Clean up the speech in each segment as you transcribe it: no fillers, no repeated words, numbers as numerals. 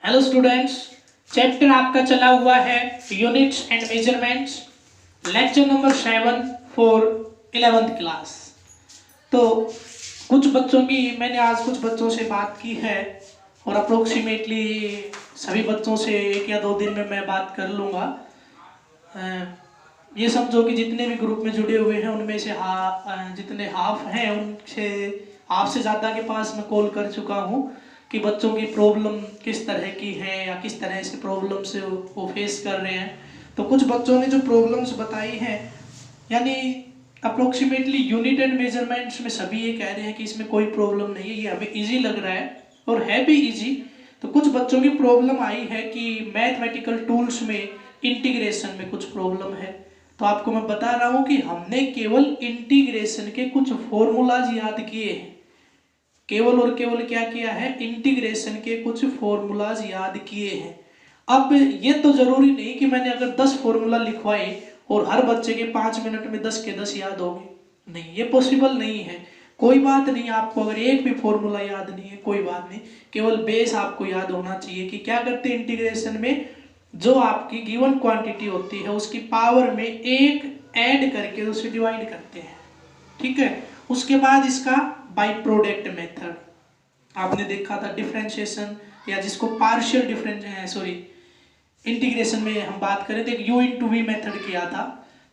Hello students, chapter आपका चला हुआ है units and measurements, lecture number 7 for 11th class. तो कुछ बच्चों की मैंने आज कुछ बच्चों से बात की है और अप्रोक्सीमेटली सभी बच्चों से 1 या 2 दिन में मैं बात कर लूँगा। ये समझो कि जितने भी ग्रुप में जुड़े हुए हैं उनमें से जितने हाफ हैं उनसे हाफ से ज़्यादा के पास मैं कॉल कर चुका हूँ कि बच्चों की प्रॉब्लम किस तरह की है या किस तरह से प्रॉब्लम से वो फेस कर रहे हैं। तो कुछ बच्चों ने जो प्रॉब्लम्स बताई हैं, यानी अप्रोक्सीमेटली यूनिट एंड मेजरमेंट्स में सभी ये कह रहे हैं कि इसमें कोई प्रॉब्लम नहीं है, ये हमें ईजी लग रहा है और है भी ईजी। तो कुछ बच्चों की प्रॉब्लम आई है कि मैथमेटिकल टूल्स में इंटीग्रेशन में कुछ प्रॉब्लम है। तो आपको मैं बता रहा हूँ कि हमने केवल इंटीग्रेशन के कुछ फॉर्मूलाज याद किए हैं, केवल और केवल क्या किया है, इंटीग्रेशन के कुछ फॉर्मूलाज याद किए हैं। अब ये तो जरूरी नहीं कि मैंने अगर 10 फॉर्मूला लिखवाए और हर बच्चे के 5 मिनट में 10 के 10 याद होंगे, नहीं, ये पॉसिबल नहीं है। कोई बात नहीं, आपको अगर एक भी फॉर्मूला याद नहीं है कोई बात नहीं, केवल बेस आपको याद होना चाहिए कि क्या करते हैं इंटीग्रेशन में, जो आपकी गिवन क्वांटिटी होती है उसकी पावर में एक ऐड करके उसे डिवाइड करते हैं, ठीक है। उसके बाद इसका बाय प्रोडक्ट मेथड आपने देखा था, डिफरेंशिएशन या जिसको पार्शियल डिफरेंस इंटीग्रेशन में हम बात करें तो यू इंटू वी मेथड किया था,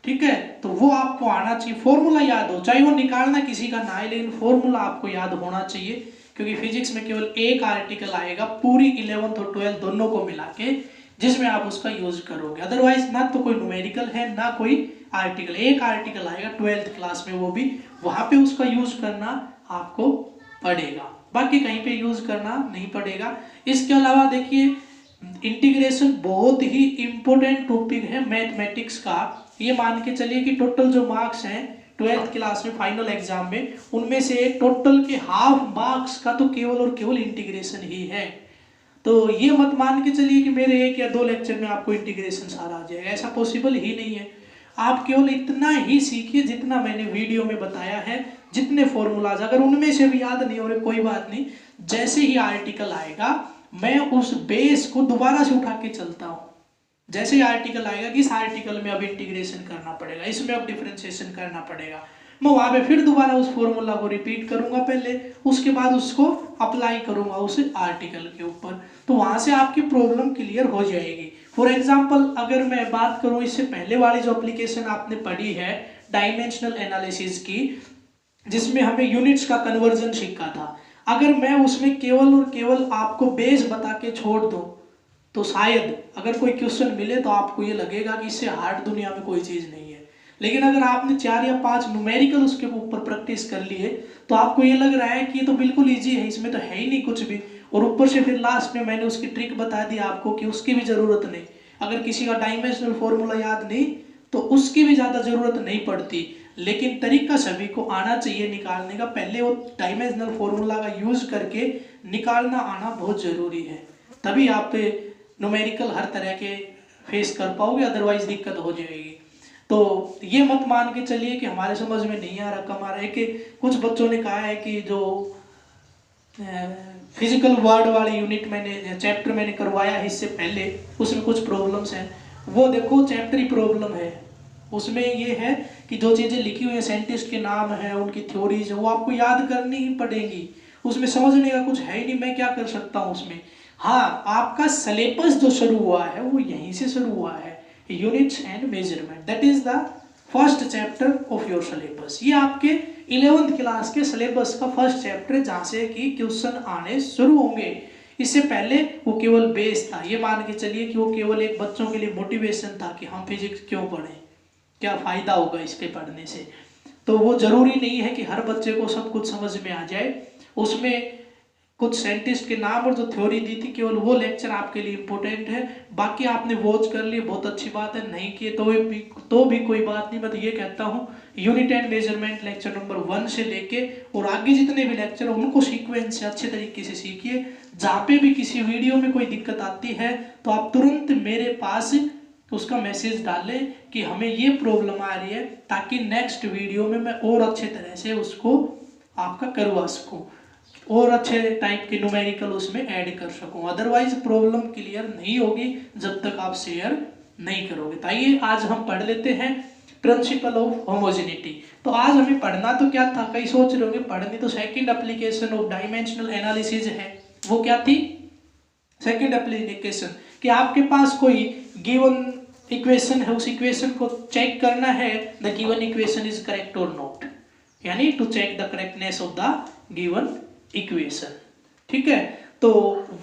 ठीक है। तो वो आपको आना चाहिए, फॉर्मूला याद हो, चाहे वो निकालना किसी का ना है लेकिन फॉर्मूला आपको याद होना चाहिए, क्योंकि फिजिक्स में केवल एक आर्टिकल आएगा पूरी 11th और 12th दोनों को मिला के जिसमें आप उसका यूज करोगे। अदरवाइज ना तो कोई न्यूमेरिकल है ना कोई आर्टिकल, एक आर्टिकल आएगा 12th क्लास में, वो भी वहां पे उसका यूज करना आपको पड़ेगा, बाकी कहीं पे यूज करना नहीं पड़ेगा। इसके अलावा देखिए इंटीग्रेशन बहुत ही इंपॉर्टेंट टॉपिक है मैथमेटिक्स का। ये मान के चलिए कि टोटल जो मार्क्स हैं 12th क्लास में फाइनल एग्जाम में, उनमें से टोटल के हाफ मार्क्स का तो केवल और केवल इंटीग्रेशन ही है। तो ये मत मान के चलिए कि मेरे 1 या 2 लेक्चर में आपको इंटीग्रेशन सारा आ जाएगा, ऐसा पॉसिबल ही नहीं है। आप केवल इतना ही सीखिए जितना मैंने वीडियो में बताया है, जितने फॉर्मूलाज, अगर उनमें से भी याद नहीं हो रहे कोई बात नहीं, जैसे ही आर्टिकल आएगा मैं उस बेस को दोबारा से उठा के चलता हूँ। जैसे ही आर्टिकल आएगा कि इस आर्टिकल में अब इंटीग्रेशन करना पड़ेगा, इसमें अब डिफरेंशिएशन करना पड़ेगा, मैं वहां पे फिर दोबारा उस फॉर्मूला को रिपीट करूंगा पहले, उसके बाद उसको अप्लाई करूंगा उस आर्टिकल के ऊपर, तो वहां से आपकी प्रॉब्लम क्लियर हो जाएगी। फॉर एग्जांपल अगर मैं बात करूं इससे पहले वाली जो एप्लीकेशन आपने पढ़ी है डायमेंशनल एनालिसिस की, जिसमें हमें यूनिट्स का कन्वर्जन सीखा था, अगर मैं उसमें केवल और केवल आपको बेस बता के छोड़ दूं तो शायद अगर कोई क्वेश्चन मिले तो आपको ये लगेगा कि इससे हार्ड दुनिया में कोई चीज नहीं है। लेकिन अगर आपने 4 या 5 न्यूमेरिकल उसके ऊपर प्रैक्टिस कर लिए तो आपको ये लग रहा है कि ये तो बिल्कुल इजी है, इसमें तो है ही नहीं कुछ भी, और ऊपर से फिर लास्ट में मैंने उसकी ट्रिक बता दी आपको कि उसकी भी जरूरत नहीं। अगर किसी का डायमेंशनल फॉर्मूला याद नहीं तो उसकी भी ज्यादा जरूरत नहीं पड़ती, लेकिन तरीका सभी को आना चाहिए निकालने का। पहले वो डायमेंशनल फॉर्मूला का यूज करके निकालना आना बहुत जरूरी है, तभी आप न्यूमेरिकल हर तरह के फेस कर पाओगे, अदरवाइज दिक्कत हो जाएगी। तो ये मत मान के चलिए कि हमारे समझ में नहीं आ रहा, कम आ रहा है। कि कुछ बच्चों ने कहा है कि जो फिजिकल वर्ड वाली यूनिट मैंने चैप्टर मैंने करवाया है इससे पहले, उसमें कुछ प्रॉब्लम्स हैं, वो देखो चैप्टर ही प्रॉब्लम है। उसमें ये है कि जो चीज़ें लिखी हुई हैं, साइंटिस्ट के नाम है, उनकी थ्योरीज है, वो आपको याद करनी ही पड़ेंगी, उसमें समझने का कुछ है ही नहीं, मैं क्या कर सकता हूँ उसमें। हाँ, आपका सिलेबस जो शुरू हुआ है वो यहीं से शुरू हुआ है, units and measurement, that is the first chapter of your syllabus. ये आपके 11th क्लास के सिलेबस का फर्स्ट चैप्टर है, जहाँ से कि क्वेश्चन आने शुरू होंगे। इससे पहले वो केवल बेस था, ये मान के चलिए कि वो केवल एक बच्चों के लिए मोटिवेशन था कि हम फिजिक्स क्यों पढ़ें, क्या फायदा होगा इसके पढ़ने से। तो वो जरूरी नहीं है कि हर बच्चे को सब कुछ समझ में आ जाए। उसमें कुछ साइंटिस्ट के नाम और जो थ्योरी दी थी, केवल वो लेक्चर आपके लिए इम्पोर्टेंट है, बाकी आपने वॉच कर लिए बहुत अच्छी बात है, नहीं किए तो भी कोई बात नहीं। मैं तो ये कहता हूँ unit and measurement lecture number 1 से लेके और आगे जितने भी लेक्चर हैं उनको सीक्वेंस से अच्छे तरीके से सीखिए। जहाँ पे भी किसी वीडियो में कोई दिक्कत आती है तो आप तुरंत मेरे पास उसका मैसेज डालें कि हमें ये प्रॉब्लम आ रही है, ताकि नेक्स्ट वीडियो में मैं और अच्छे तरह से उसको आपका करवा सकूँ। और अच्छे टाइप के न्यूमेरिकल उसमें ऐड कर सकूं। अदरवाइज प्रॉब्लम क्लियर नहीं होगी जब तक आप शेयर नहीं करोगे। तो आइए आज हम पढ़ लेते हैं प्रिंसिपल ऑफ होमोजेनिटी। तो आज हमें पढ़ना तो क्या था, कई सोच रहे होंगे पढ़नी तो second application of dimensional analysis है। वो क्या थी सेकंड एप्लीकेशन, कि आपके पास कोई गिवन इक्वेशन है, उस इक्वेशन को चेक करना है the given equation is correct और नॉट, यानी to check the correctness of the given equation. ठीक है, तो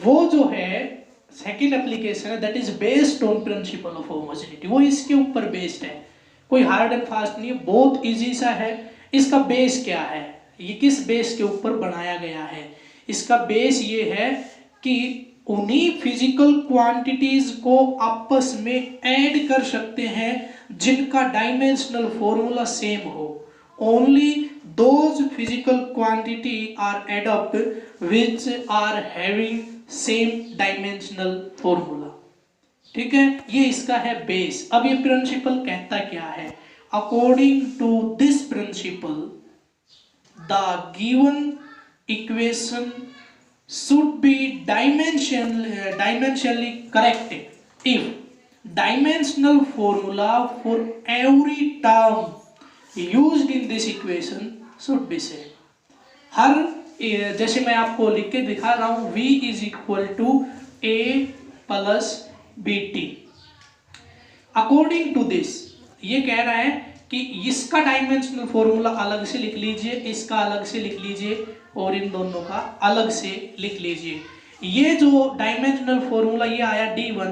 वो जो है सेकंड एप्लीकेशन है that is based on principle of homogeneity, वो इसके ऊपर बेस्ड है, कोई हार्ड एंड फास्ट नहीं है, बहुत इजी सा है। इसका बेस क्या है, ये किस बेस के ऊपर बनाया गया है, इसका बेस ये है कि उन्हीं फिजिकल क्वांटिटीज को आपस में ऐड कर सकते हैं जिनका डायमेंशनल फॉर्मूला सेम हो। Only those physical quantity are add up which are having same dimensional formula. ठीक है, ये इसका है बेस। अब ये प्रिंसिपल कहता क्या है, according to this principle the given equation should be dimensionally correct if dimensional formula for every term used in this equation should be same। हर जैसे मैं आपको लिख के दिखा रहा हूं v is equal to a plus bt। According to this ये कह रहा है कि इसका डायमेंशनल फॉर्मूला अलग से लिख लीजिए, इसका अलग से लिख लीजिए और इन दोनों का अलग से लिख लीजिए। ये जो डायमेंशनल फॉर्मूला ये आया d1,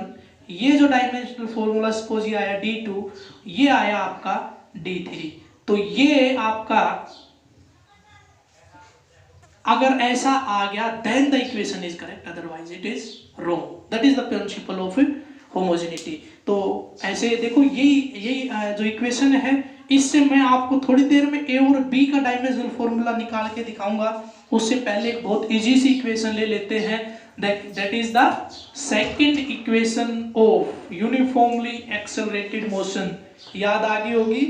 ये जो डायमेंशनल फॉर्मूला सपोज ये आया d2, ये आया आपका d3। तो ये आपका अगर ऐसा आ गया then the equation is correct, otherwise it is wrong. That is the principle of homogeneity. तो ऐसे देखो यही जो इक्वेशन है, इससे मैं आपको थोड़ी देर में ए और बी का डायमेंशनल फॉर्मूला निकाल के दिखाऊंगा। उससे पहले एक बहुत इजी सी इक्वेशन ले लेते हैं, that is the second equation of uniformly accelerated motion. याद आ गई होगी,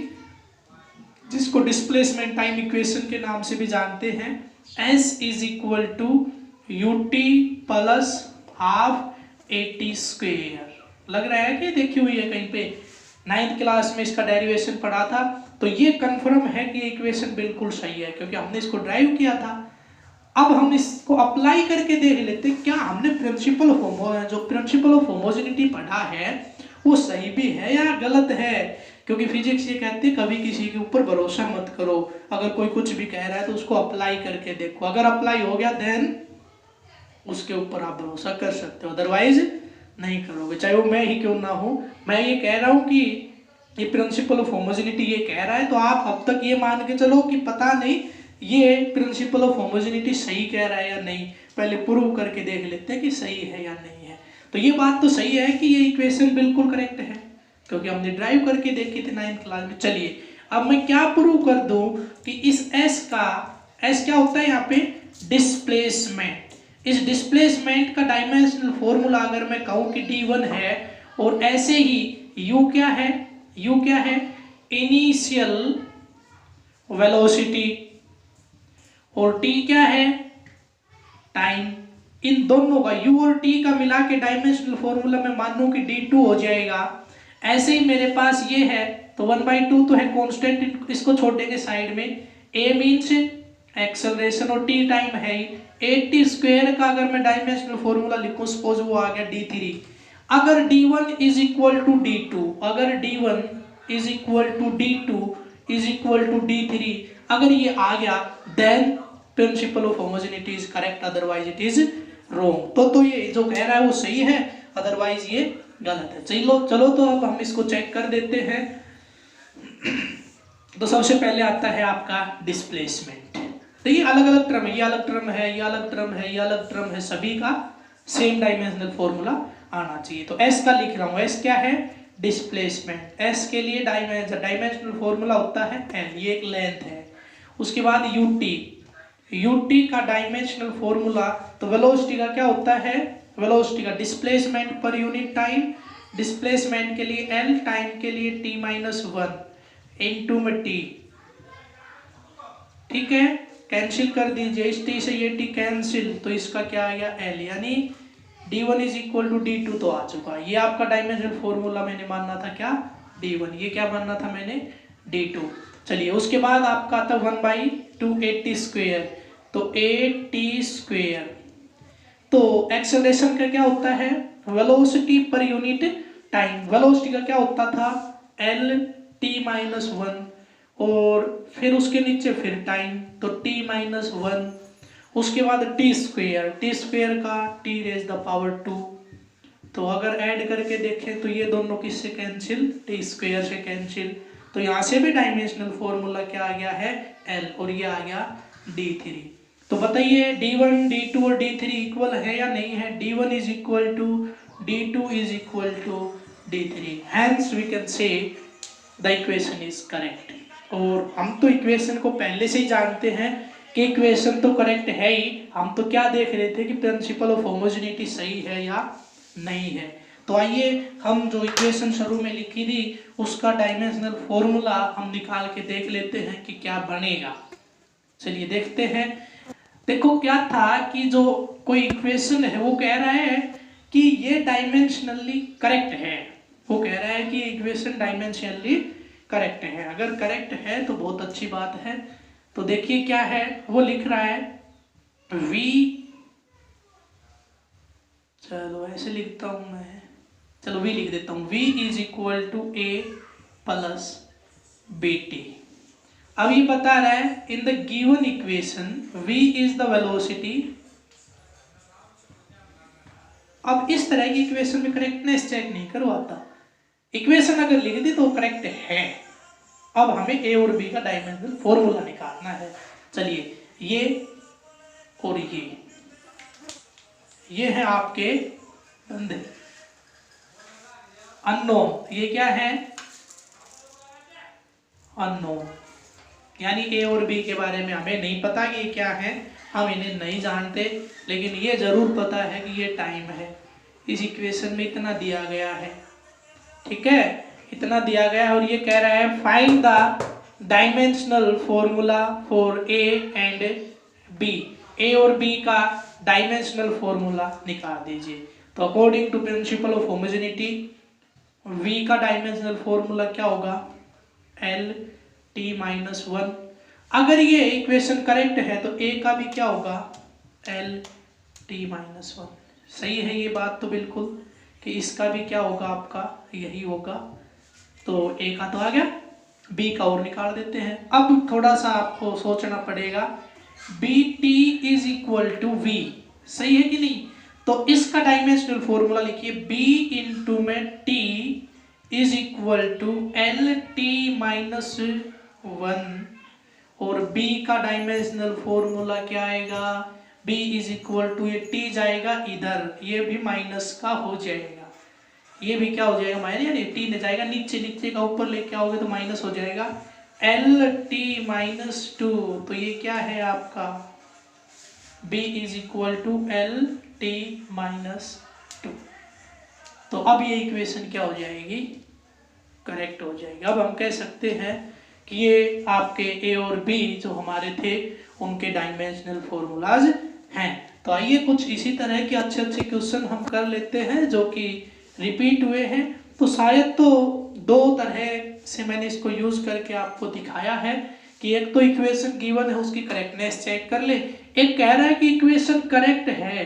जिसको डिस्प्लेसमेंट टाइम इक्वेशन के नाम से भी जानते हैं। S is equal to u t plus half a t square. लग रहा है कि देखी हुई है कहीं पे, 9th क्लास में इसका डेरिवेशन पढ़ा था। तो ये कंफर्म है कि इक्वेशन बिल्कुल सही है क्योंकि हमने इसको ड्राइव किया था। अब हम इसको अप्लाई करके देख लेते हैं क्या हमने प्रिंसिपल ऑफ होमोजेनिटी पढ़ा है वो सही भी है या गलत है। क्योंकि फिजिक्स ये कहती है कभी किसी के ऊपर भरोसा मत करो, अगर कोई कुछ भी कह रहा है तो उसको अप्लाई करके देखो, अगर अप्लाई हो गया देन उसके ऊपर आप भरोसा कर सकते हो, अदरवाइज नहीं करोगे, चाहे वो मैं ही क्यों ना हो। मैं ये कह रहा हूँ कि ये प्रिंसिपल ऑफ होमोजेनिटी ये कह रहा है, तो आप अब तक ये मान के चलो कि पता नहीं ये प्रिंसिपल ऑफ होमोजेनिटी सही कह रहा है या नहीं, पहले प्रूव करके देख लेते हैं कि सही है या नहीं है। तो ये बात तो सही है कि ये इक्वेशन बिल्कुल करेक्ट है क्योंकि हमने ड्राइव करके देखी थी 9th क्लास में। चलिए अब मैं क्या प्रूव कर दूं कि इस एस क्या होता है यहाँ पे डिस्प्लेसमेंट। इस डिस्प्लेसमेंट का डायमेंशनल फॉर्मूला अगर मैं कहूं कि d1 है, और ऐसे ही u क्या है इनिशियल वेलोसिटी, और t क्या है टाइम। इन दोनों का u और t का मिला के डायमेंशनल फॉर्मूला मैं मानूं कि d2 हो जाएगा। ऐसे ही मेरे पास ये है तो 1/2 तो है कांस्टेंट, इसको छोड़ देंगे साइड में। a मीन्स एक्सेलरेशन और t टाइम है ही। 80 स्क्वायर का अगर मैं डायमेंशनल फॉर्मूला लिखूं सपोज वो आ गया d3। अगर d1 is equal to d2, अगर d1 is equal to d2 is equal to d3 अगर ये आ गया then principle of homogeneity is correct, otherwise it is wrong. तो ये जो कह रहा है वो सही है, अदरवाइज ये गलत है। चलो तो अब हम इसको चेक कर देते हैं। तो सबसे पहले आता है आपका डिस्प्लेसमेंट। तो ये अलग अलग टर्म है, ये अलग टर्म है, ये अलग टर्म है, ये अलग टर्म है, सभी का सेम डायमेंशनल फॉर्मूला आना चाहिए। तो एस का लिख रहा हूँ, एस क्या है डिस्प्लेसमेंट। एस के लिए डायमेंशनल फॉर्मूला होता है एन, ये एक लेंथ है। उसके बाद यूटी का डायमेंशनल फॉर्मूला, तो वेलोसिटी का क्या होता है, वेलोसिटी का displacement per unit time, displacement के लिए एल, टाइम के लिए t-1 इनटू में t। ठीक है, कैंसिल कर दीजिए, इस टी से ये टी कैंसिल, तो इसका क्या आ गया एल, यानी d1 is equal to d2 तो आ चुका। ये आपका डायमेंशनल फॉर्मूला मैंने मानना था क्या d1, ये क्या मानना था मैंने d2। चलिए उसके बाद आपका आता 1/2 80 स्क्वायर, तो 80 स्क्वायर। तो एक्सेलरेशन का क्या होता है velocity per unit time, velocity का क्या होता था एल टी माइनस 1, और फिर उसके नीचे फिर टाइम तो t माइनस 1, उसके बाद टी स्क्वेयर का t रेज द पावर 2। तो अगर ऐड करके देखें तो ये दोनों किससे कैंसिल, टी स्क्वेयर से कैंसिल, तो यहाँ से भी डायमेंशनल फॉर्मूला क्या आ गया है l, और ये आ गया d3। तो बताइए d1 d2 और d3 इक्वल है या नहीं है, d1 is equal to d2 is equal to d3, hence we can say the equation is correct. और हम तो इक्वेशन को पहले से ही जानते हैं कि इक्वेशन तो करेक्ट है ही, हम तो क्या देख रहे थे कि प्रिंसिपल ऑफ होमोजेनिटी सही है या नहीं है। तो आइए हम जो इक्वेशन शुरू में लिखी थी उसका डायमेंशनल फॉर्मूला हम निकाल के देख लेते हैं कि क्या बनेगा। चलिए देखते हैं। देखो क्या था कि जो कोई इक्वेशन है वो कह रहा है कि ये डायमेंशनली करेक्ट है, वो कह रहा है कि इक्वेशन डायमेंशनली करेक्ट है। अगर करेक्ट है तो बहुत अच्छी बात है। तो देखिए क्या है, वो लिख रहा है v, चलो ऐसे लिखता हूं मैं, चलो v लिख देता हूं, v is equal to a plus bt। अब ये बता रहा है in the given equation v is the velocity. अब इस तरह की इक्वेशन में करेक्टनेस चेक नहीं करवाता, इक्वेशन अगर लिख दी तो करेक्ट है। अब हमें a और b का डायमेंशनल फॉर्मूला निकालना है। चलिए ये और ये है आपके अननोन, ये क्या है अननोन, यानी a और b के बारे में हमें नहीं पता कि ये क्या है, हम इन्हें नहीं जानते, लेकिन ये जरूर पता है कि ये टाइम है। इस इक्वेशन में इतना दिया गया है, ठीक है, इतना दिया गया है, और ये कह रहा है find the dimensional formula for a and b, a और b का डायमेंशनल फॉर्मूला निकाल दीजिए। तो according to principle of homogeneity v का डायमेंशनल फॉर्मूला क्या होगा l t माइनस 1। अगर ये इक्वेशन करेक्ट है तो a का भी क्या होगा l t माइनस 1। सही है ये बात तो बिल्कुल कि इसका भी क्या होगा आपका यही होगा। तो a का तो आ गया, b का और निकाल देते हैं। अब थोड़ा सा आपको सोचना पड़ेगा, bt is equal to v, सही है कि नहीं। तो इसका डायमेंशनल फॉर्मूला लिखिए b इंटू में t is equal to L T minus 1, और b का डायमेंशनल फॉर्मूला क्या आएगा b इज इक्वल टू, ये t जाएगा इधर, ये भी माइनस का हो जाएगा, ये भी क्या हो जाएगा माइनस, यानी t ने जाएगा नीचे, नीचे का ऊपर लेके आओगे तो माइनस हो जाएगा एल टी माइनस 2। तो ये क्या है आपका b is equal to L T minus 2। तो अब ये इक्वेशन क्या हो जाएगी करेक्ट हो जाएगी। अब हम कह सकते हैं कि ये आपके a और b जो हमारे थे उनके डायमेंशनल फॉर्मूलाज हैं। तो आइए कुछ इसी तरह के अच्छे अच्छे क्वेश्चन हम कर लेते हैं जो कि रिपीट हुए हैं। तो शायद तो दो तरह से मैंने इसको यूज करके आपको दिखाया है कि एक तो इक्वेशन गिवन है उसकी करेक्टनेस चेक कर ले, एक कह रहा है कि इक्वेशन करेक्ट है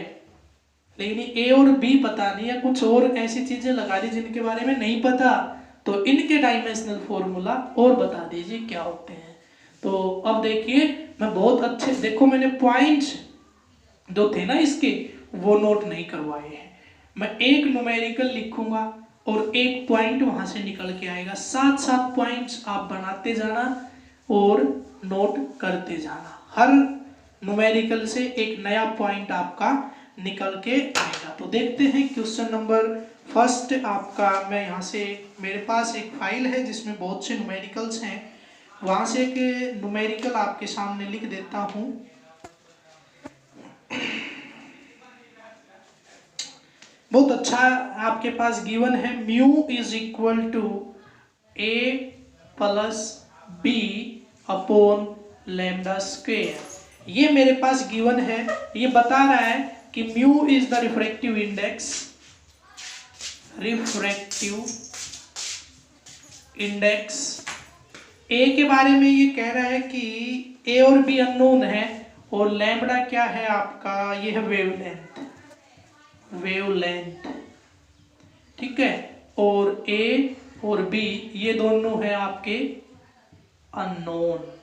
लेकिन ए और बी पता नहीं है, कुछ और ऐसी चीजें लगा दी जिनके बारे में नहीं पता, तो इनके डायमेंशनल फॉर्मूला और बता दीजिए क्या होते हैं। तो अब देखिए मैं बहुत अच्छे, देखो मैंने पॉइंट्स जो थे ना इसके वो नोट नहीं करवाए हैं। मैं एक न्यूमेरिकल लिखूंगा और एक पॉइंट वहां से निकल के आएगा, साथ साथ पॉइंट्स आप बनाते जाना और नोट करते जाना। हर न्यूमेरिकल से एक नया पॉइंट आपका निकल के आएगा। तो देखते हैं क्वेश्चन नंबर फर्स्ट आपका, मैं यहाँ से मेरे पास एक फाइल है जिसमें बहुत से न्यूमेरिकल्स हैं, वहां से एक न्यूमेरिकल आपके सामने लिख देता हूँ। बहुत अच्छा आपके पास गिवन है, mu is equal to a plus b upon lambda square. ये मेरे पास गिवन है, ये बता रहा है कि mu is the refractive index, refractive index. A के बारे में ये कह रहा है कि ए और बी अननोन है, और लैम्बडा क्या है आपका, ये है वेवलेंथ, वेवलेंथ, ठीक है। और ए और बी ये दोनों है आपके अननोन।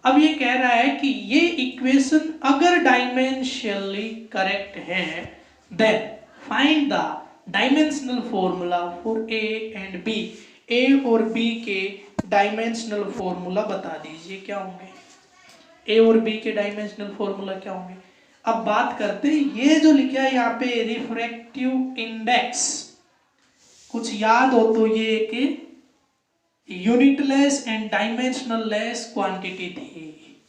अब ये कह रहा है कि ये इक्वेशन अगर डायमेंशनली करेक्ट है, then find the dimensional formula for A and B. A और बी के डायमेंशनल फॉर्मूला बता दीजिए क्या होंगे, ए और बी के डायमेंशनल फॉर्मूला क्या होंगे। अब बात करते हैं, ये जो लिखा है यहाँ पे रिफ्रैक्टिव इंडेक्स, कुछ याद हो तो ये एक unitless and dimensional less quantity थी,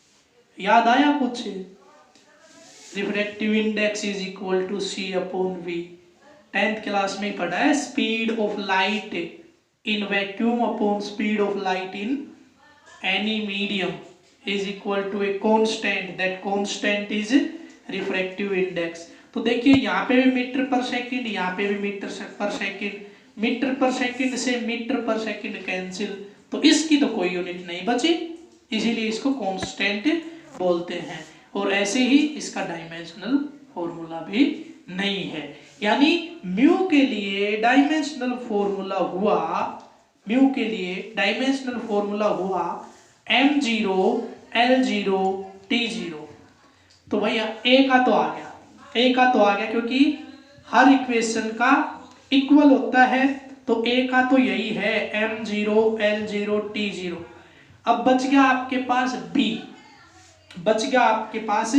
याद आया कुछ। Refractive index is equal to c upon v, 10th class में पढ़ा है। Speed of light in vacuum upon speed of light in any medium is equal to a constant, that constant is refractive index. तो देखिए यहाँ पे भी metre पर second, यहाँ पे भी मीटर पर सेकंड, मीटर पर सेकंड से मीटर पर सेकंड कैंसिल, तो इसकी तो कोई यूनिट नहीं बची, इसीलिए इसको कांस्टेंट बोलते हैं। और ऐसे ही इसका डायमेंशनल फॉर्मूला भी नहीं है, यानी म्यू के लिए डायमेंशनल फॉर्मूला हुआ, म्यू के लिए डायमेंशनल फॉर्मूला हुआ m0 l0 t0। तो भैया ए का तो आ गया, ए का तो आ गया, क्योंकि हर इक्वेशन का इक्वल होता है, तो ए का तो यही है m0 l0 t0। अब बच गया आपके पास b, बच गया आपके पास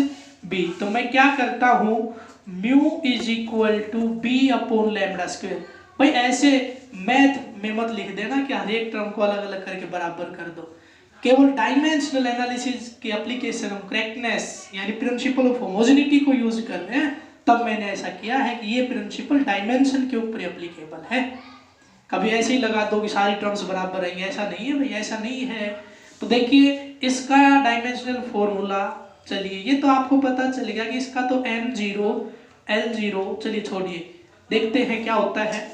b। तो मैं क्या करता हूं, mu is equal to b upon lambda square. भाई ऐसे मैथ में मत लिख देना कि हर एक टर्म को अलग अलग करके बराबर कर दो, केवल डायमेंशनल एनालिसिस की एप्लीकेशन हम करेक्टनेस यानी प्रिंसिपल ऑफ होमोजेनिटी को यूज कर रहे हैं, तब मैंने ऐसा किया है कि ये प्रिंसिपल डायमेंशन के ऊपर एप्लीकेबल है। कभी ऐसे ही लगा दो कि सारी टर्म्स बराबर रहेंगे, ऐसा नहीं है भाई, ऐसा नहीं है। तो देखिए इसका डायमेंशनल फॉर्मूला, चलिए ये तो आपको पता चल गया कि इसका तो m0 l0, चलिए छोड़िए, देखते हैं क्या होता है।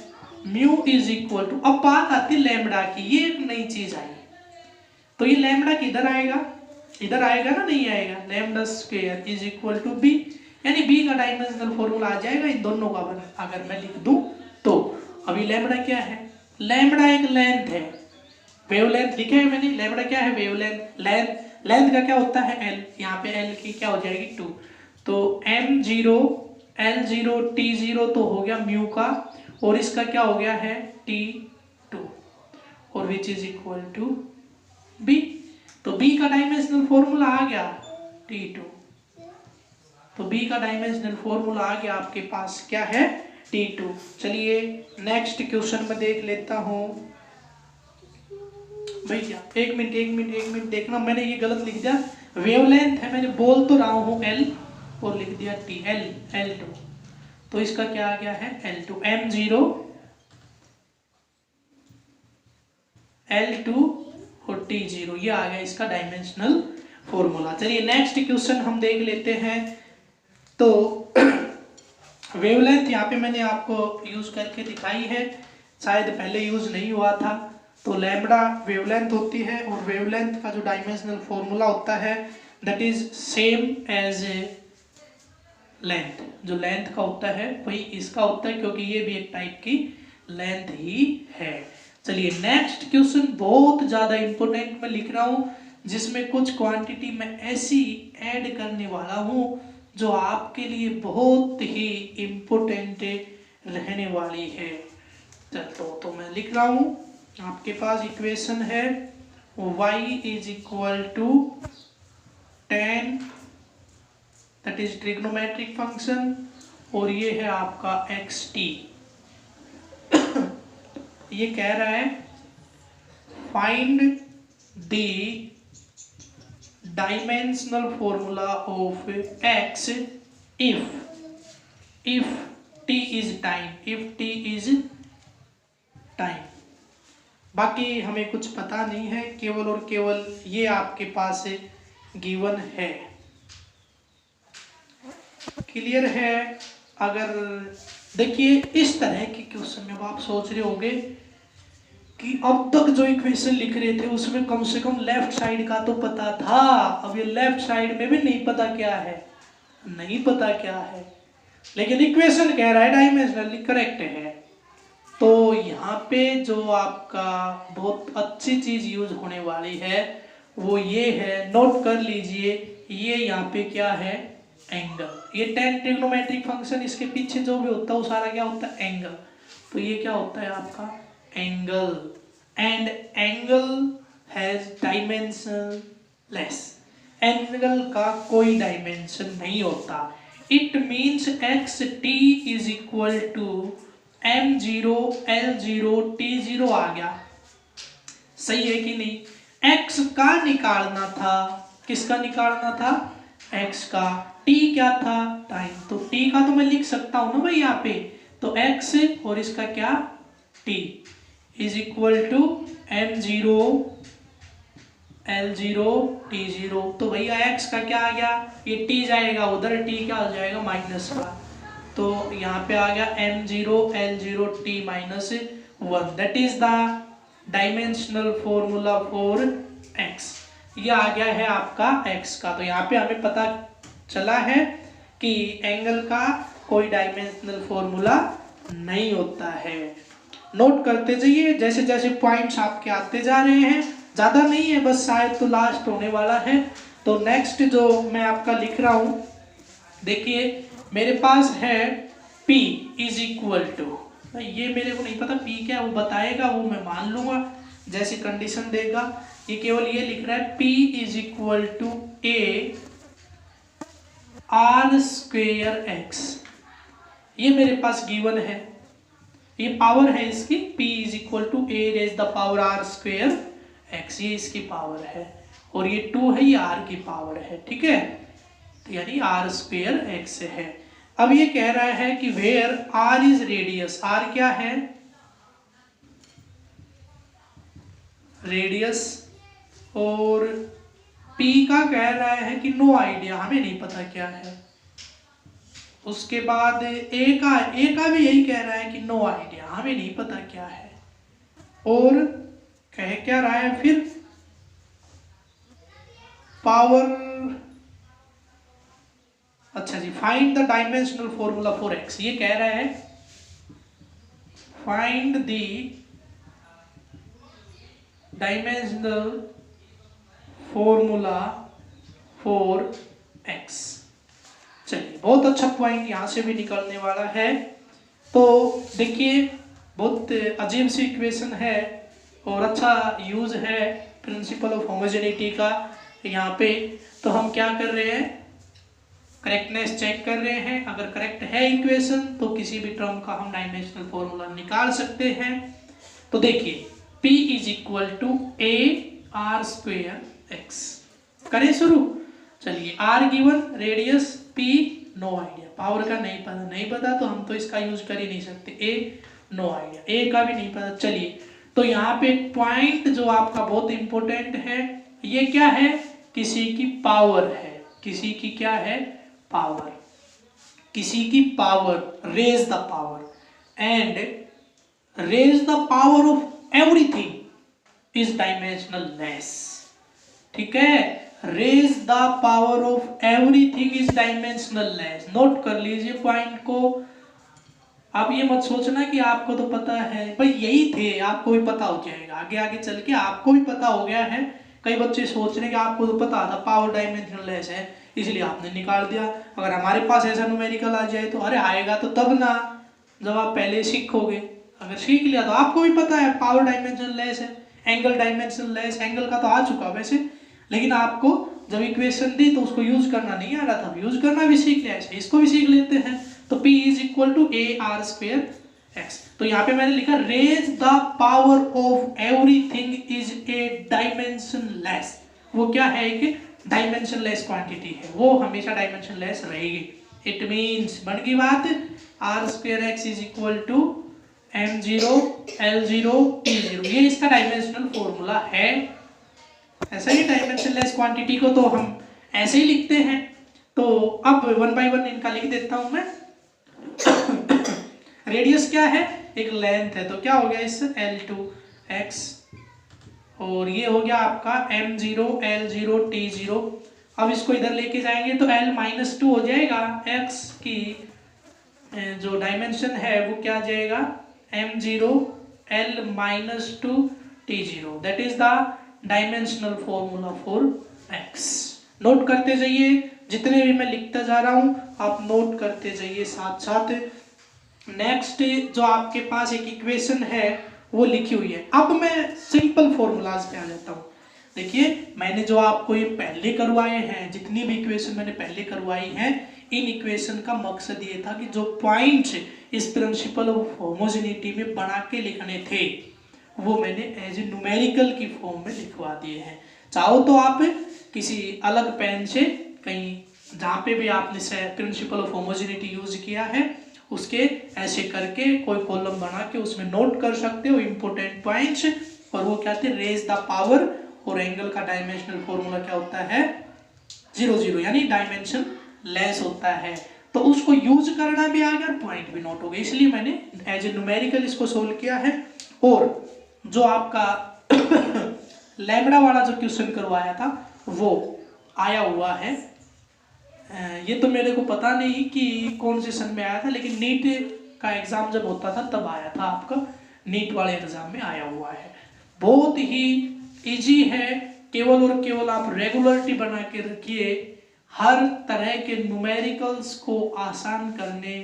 म्यू इज इक्वल टू, अब बात आती है लैम्बडा की, ये एक नई चीज आई, तो ये लैम्बडा किधर आएगा, इधर आएगा ना, नहीं आएगा। Lambda square is equal to b, यानी बी का डायमेंशनल फॉर्मूला आ जाएगा इन दोनों का अगर मैं लिख दूं तो। अभी लैम्बडा क्या है, लैम्बडा एक लेंथ है, वेवलेंथ लिखे है मैंने। लैम्बडा क्या है, वेवलेंथ, लेंथ, लेंथ का क्या होता है एल, यहाँ पे एल की क्या हो जाएगी 2, तो m0 l0 t0 तो हो गया म्यू का, और इसका क्या हो गया है t2, और which is equal to b। तो b का डायमेंशनल फॉर्मूला आ गया t2, तो b का डायमेंशनल फॉर्मूला आ गया आपके पास क्या है t2। चलिए नेक्स्ट क्वेश्चन में देख लेता हूं भैया, एक मिनट देखना, मैंने ये गलत लिख दिया, वेवलेंथ है, मैंने बोल तो रहा हूं l और लिख दिया t, l2, तो इसका क्या आ गया है l2, m0 l2 और t0, ये आ गया इसका डायमेंशनल फॉर्मूला। चलिए नेक्स्ट क्वेश्चन हम देख लेते हैं। तो वेवलेंथ यहाँ पे मैंने आपको यूज करके दिखाई है, शायद पहले यूज नहीं हुआ था। तो लैम्बडा वेवलेंथ होती है, और वेवलेंथ का जो डायमेंशनल फॉर्मूला होता है that is same as a length, जो लेंथ का होता है वही इसका होता है, क्योंकि ये भी एक टाइप की लेंथ ही है। चलिए नेक्स्ट क्वेश्चन बहुत ज्यादा इंपॉर्टेंट मैं लिख रहा हूं, जिसमें कुछ क्वांटिटी मैं ऐसी ऐड करने वाला हूं जो आपके लिए बहुत ही इंपॉर्टेंट रहने वाली है। तो मैं लिख रहा हूं, आपके पास इक्वेशन है y is equal to tan, that is trigonometric function, और ये है आपका xt। ये कह रहा है find the dimensional formula of x if t is time. बाकी हमें कुछ पता नहीं है, केवल और केवल ये आपके पास गिवन है। क्लियर है? अगर देखिए इस तरह की क्वेश्चन में आप सोच रहे होंगे कि अब तक जो इक्वेशन लिख रहे थे उसमें कम से कम लेफ्ट साइड का तो पता था, अब ये लेफ्ट साइड में भी नहीं पता क्या है, नहीं पता क्या है, लेकिन इक्वेशन कह रहा है डायमेंशनली करेक्ट है। तो यहाँ पे जो आपका बहुत अच्छी चीज यूज होने वाली है वो ये है, नोट कर लीजिए, ये यहाँ पे क्या है, एंगल। ये tan ट्रिग्नोमेट्रिक फंक्शन, इसके पीछे जो भी होता है वो सारा क्या होता है, एंगल। तो ये क्या होता है आपका angle, and angle has dimension less, angle का कोई डायमेंशन नहीं होता। It means x t is equal to m0 l0 t0 आ गया, सही है कि नहीं? x का निकालना था, किसका निकालना था, x का। t क्या था, टाइम, तो t का तो मैं लिख सकता हूं ना भाई यहाँ पे, तो x और इसका क्या t is equal to m0 l0 t0। तो भैया x का क्या आ गया, ये t जाएगा उधर, t क्या हो जाएगा माइनस का, तो यहाँ पे आ गया m0 l0 t minus 1, that is the dimensional formula for x। ये आ गया है आपका x का। तो यहाँ पे हमें पता चला है कि एंगल का कोई डायमेंशनल फॉर्मूला नहीं होता है। नोट करते जाइए, जैसे जैसे पॉइंट्स आपके आते जा रहे हैं, ज्यादा नहीं है बस, शायद तो लास्ट होने वाला है। तो नेक्स्ट जो मैं आपका लिख रहा हूं, देखिए मेरे पास है P इज इक्वल टू, ये मेरे को नहीं पता P क्या है, वो बताएगा, वो मैं मान लूंगा जैसी कंडीशन देगा। ये केवल ये लिख रहा है P is equal to a r square x, ये मेरे पास गिवन है, ये पावर है इसकी, P is equal to a raise the power r square x, ये इसकी पावर है, और ये 2 है, ये r की पावर है, ठीक है, तो यानी r स्क्वेयर x है। अब ये कह रहा है कि where r is radius, r क्या है, रेडियस, और p का कह रहा है कि नो आइडिया, हमें नहीं पता क्या है। उसके बाद a का भी यही कह रहा है कि नो आइडिया, हमें नहीं पता क्या है। और कह क्या रहा है फिर, पावर, अच्छा जी, find the dimensional formula for x, ये कह रहा है find the dimensional formula for x। चलिए, बहुत अच्छा पॉइंट यहां से भी निकलने वाला है। तो देखिए बहुत अजीब सी इक्वेशन है और अच्छा यूज है प्रिंसिपल ऑफ होमोजेनिटी का यहाँ पे। तो हम क्या कर रहे हैं, करेक्टनेस चेक कर रहे हैं, अगर करेक्ट है इक्वेशन तो किसी भी टर्म का हम डायमेंशनल फॉर्मूला निकाल सकते हैं। तो देखिए P is equal to a r square x, करें शुरू। चलिए, r given, radius, P no idea, power का नहीं पता तो हम तो इसका यूज कर ही नहीं सकते, a नो आइडिया, a का भी नहीं पता। चलिए, तो यहाँ पे पॉइंट जो आपका बहुत इंपॉर्टेंट है, ये क्या है, किसी की पावर है, किसी की क्या है, पावर, किसी की power, raise the power, and raise the power of everything is dimensional less, ठीक है, raise the power of everything is dimensional less. Note कर लीजिए पॉइंट को। आप ये मत सोचना कि आपको तो पता है, भाई यही थे, आपको भी पता हो जाएगा, आगे आगे चल के आपको भी पता हो गया है। कई बच्चे सोच रहे कि आपको तो पता था पावर डायमेंशनल लेस है इसलिए आपने निकाल दिया। अगर हमारे पास ऐसा न्यूमेरिकल आ जाए तो अरे आएगा तो तब ना, जब आप पहले सीखोगे। अगर सीख लिया तो आपको भी पता है पावर डायमेंशनल लेस है, एंगल डायमेंशनल लेस, एंगल का तो आ चुका वैसे, लेकिन आपको जब इक्वेशन दी तो उसको यूज करना नहीं आ रहा था, यूज करना भी सीख लिया, ऐसे इसको भी सीख लेते हैं। तो P is equal to a r square x। तो यहाँ पे मैंने लिखा raise the power of everything is a dimensionless, वो क्या है, एक डायमेंशन लेस क्वांटिटी है, वो हमेशा डायमेंशन लेस रहेगी। इट मीन्स, बन गई बात, r square x is equal to m0 l0 t0, ये इसका डायमेंशनल फॉर्मूला है। ऐसा ही डायमेंशन लेस क्वांटिटी को तो हम ऐसे ही लिखते हैं, तो अब 1 by 1 इनका लिख देता हूं मैं। रेडियस क्या है, एक लेंथ है, तो क्या हो गया इससे L2 x, और ये हो गया आपका m0 L0 T0। अब इसको इधर लेके जाएंगे तो L-2 हो जाएगा, x की जो डायमेंशन है वो क्या आ जाएगा m0 L-2 T0, that is the dimensional formula for x। Note करते जाइए, जितने भी मैं लिखता जा रहा हूं आप नोट करते जाइए साथ साथ। नेक्स्ट जो आपके पास एक इक्वेशन है वो लिखी हुई है। अब मैं सिंपल फॉर्मूलाज पे आ जाता हूँ। देखिए मैंने जो आपको ये पहले करवाए हैं, जितनी भी इक्वेशन मैंने पहले करवाई हैं, इन इक्वेशन का मकसद ये था कि जो पॉइंट्स इस प्रिंसिपल ऑफ होमोजेनिटी में बना के लिखने थे वो मैंने एज ए न्यूमेरिकल की फॉर्म में लिखवा दिए हैं। चाहो तो आप किसी अलग पेन से कहीं जहाँ पे भी आपने प्रिंसिपल ऑफ होमोजेनिटी यूज किया है उसके ऐसे करके कोई कॉलम बना के उसमें नोट कर सकते हो इंपॉर्टेंट पॉइंट्स। और वो क्या थे, रेज द पावर, और एंगल का डायमेंशनल फॉर्मूला क्या होता है 0 0, यानी डायमेंशन लेस होता है। तो उसको यूज करना भी आ गया और पॉइंट भी नोट हो गए, इसलिए मैंने एज ए न्यूमेरिकल इसको सोल्व किया है। और जो आपका लैम्बडा वाला जो क्वेश्चन करवाया था वो आया हुआ है, ये तो मेरे को पता नहीं कि कौन से सन में आया था, लेकिन नीट का एग्जाम जब होता था तब आया था, आपका नीट वाले एग्जाम में आया हुआ है। बहुत ही इजी है, केवल और केवल आप रेगुलरिटी बना के रखिए। हर तरह के न्यूमेरिकल्स को आसान करने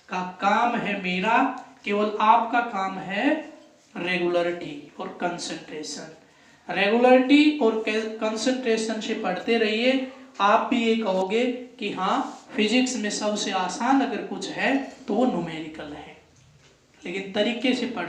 का काम है मेरा, केवल आपका काम है रेगुलरिटी और कंसंट्रेशन। रेगुलरिटी और कंसंट्रेशन से पढ़ते रहिए, आप भी ये कहोगे कि हाँ फिजिक्स में सबसे आसान अगर कुछ है तो वो न्यूमेरिकल है, लेकिन तरीके से पढ़